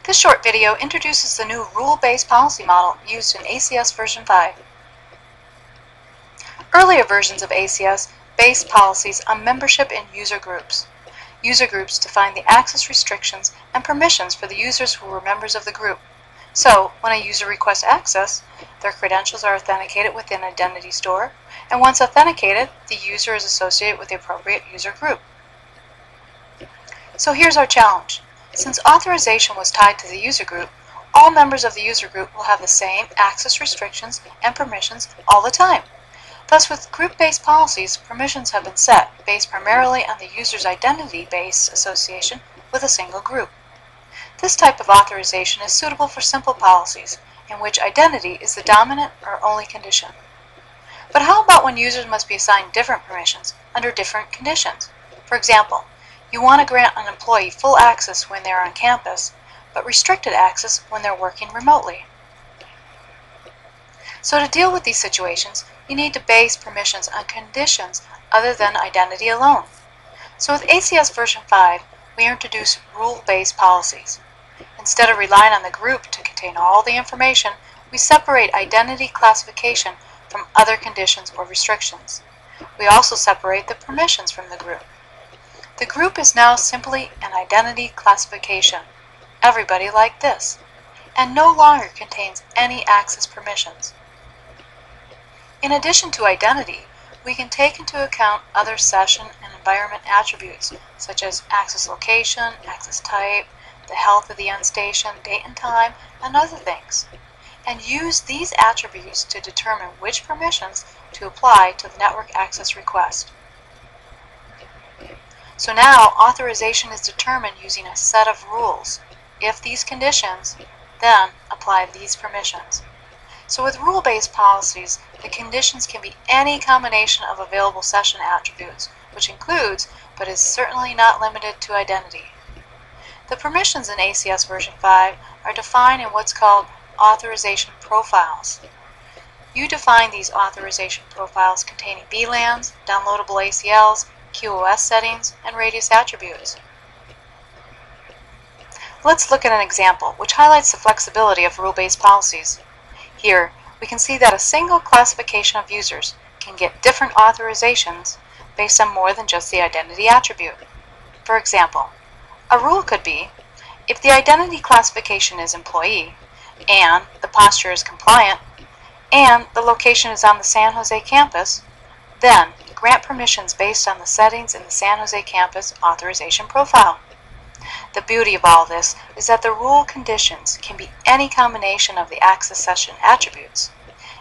This short video introduces the new rule-based policy model used in ACS version 5. Earlier versions of ACS based policies on membership in user groups. User groups define the access restrictions and permissions for the users who were members of the group. So, when a user requests access, their credentials are authenticated within Identity Store, and once authenticated, the user is associated with the appropriate user group. So here's our challenge. Since authorization was tied to the user group, all members of the user group will have the same access restrictions and permissions all the time. Thus, with group-based policies, permissions have been set based primarily on the user's identity-based association with a single group. This type of authorization is suitable for simple policies, in which identity is the dominant or only condition. But how about when users must be assigned different permissions under different conditions? For example, you want to grant an employee full access when they're on campus, but restricted access when they're working remotely. So to deal with these situations, you need to base permissions on conditions other than identity alone. So with ACS version 5, we introduce rule-based policies. Instead of relying on the group to contain all the information, we separate identity classification from other conditions or restrictions. We also separate the permissions from the group. The group is now simply an identity classification, everybody like this, and no longer contains any access permissions. In addition to identity, we can take into account other session and environment attributes, such as access location, access type, the health of the end station, date and time, and other things, and use these attributes to determine which permissions to apply to the network access request. So now authorization is determined using a set of rules. If these conditions, then apply these permissions. So with rule-based policies, the conditions can be any combination of available session attributes, which includes, but is certainly not limited to, identity. The permissions in ACS version 5 are defined in what's called Authorization Profiles. You define these authorization profiles containing VLANs, downloadable ACLs, QoS settings, and radius attributes. Let's look at an example which highlights the flexibility of rule-based policies. Here, we can see that a single classification of users can get different authorizations based on more than just the identity attribute. For example, a rule could be, if the identity classification is employee, and the posture is compliant, and the location is on the San Jose campus, then grant permissions based on the settings in the San Jose campus authorization profile. The beauty of all this is that the rule conditions can be any combination of the access session attributes,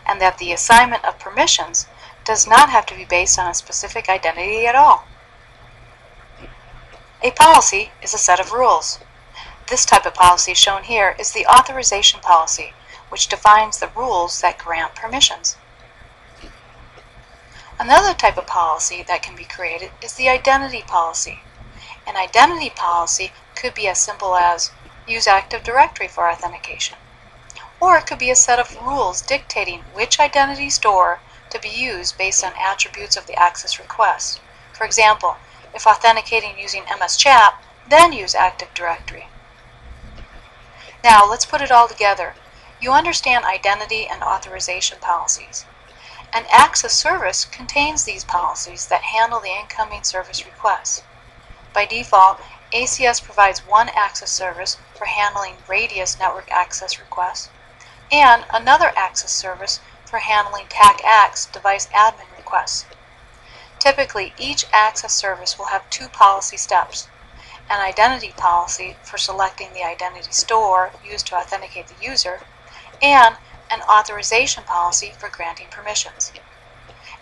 and that the assignment of permissions does not have to be based on a specific identity at all. A policy is a set of rules. This type of policy shown here is the authorization policy, which defines the rules that grant permissions. Another type of policy that can be created is the identity policy. An identity policy could be as simple as use Active Directory for authentication, or it could be a set of rules dictating which identity store to be used based on attributes of the access request. For example, if authenticating using MS Chat, then use Active Directory. Now let's put it all together. You understand identity and authorization policies. An access service contains these policies that handle the incoming service requests. By default, ACS provides one access service for handling radius network access requests, and another access service for handling TAC-ACS device admin requests. Typically, each access service will have two policy steps: an identity policy for selecting the identity store used to authenticate the user, and an authorization policy for granting permissions.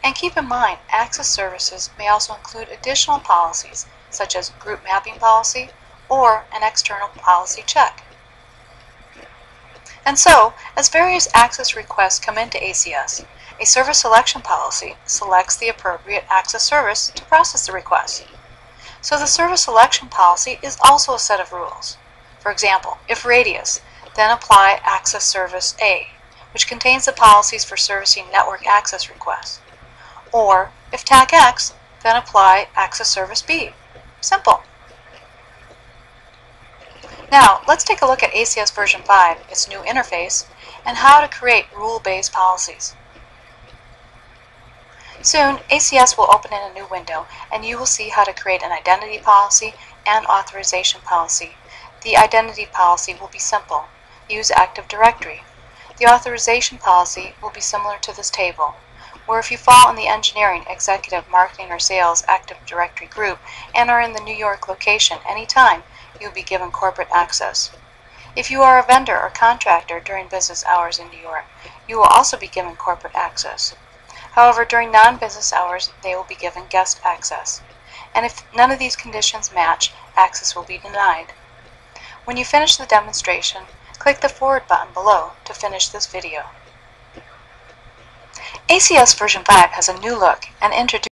And keep in mind, access services may also include additional policies, such as group mapping policy or an external policy check. And so, as various access requests come into ACS, a service selection policy selects the appropriate access service to process the request. So the service selection policy is also a set of rules. For example, if radius, then apply access service A, which contains the policies for servicing network access requests. Or if TAC-ACS, then apply access service B. Simple. Now, let's take a look at ACS version 5, its new interface, and how to create rule-based policies. Soon, ACS will open in a new window, and you will see how to create an identity policy and authorization policy. The identity policy will be simple. Use Active Directory. The authorization policy will be similar to this table, where if you fall in the engineering, executive, marketing, or sales Active Directory group and are in the New York location anytime, you'll be given corporate access. If you are a vendor or contractor during business hours in New York, you will also be given corporate access. However, during non-business hours, they will be given guest access. And if none of these conditions match, access will be denied. When you finish the demonstration, click the forward button below to finish this video. ACS version 5 has a new look and introduces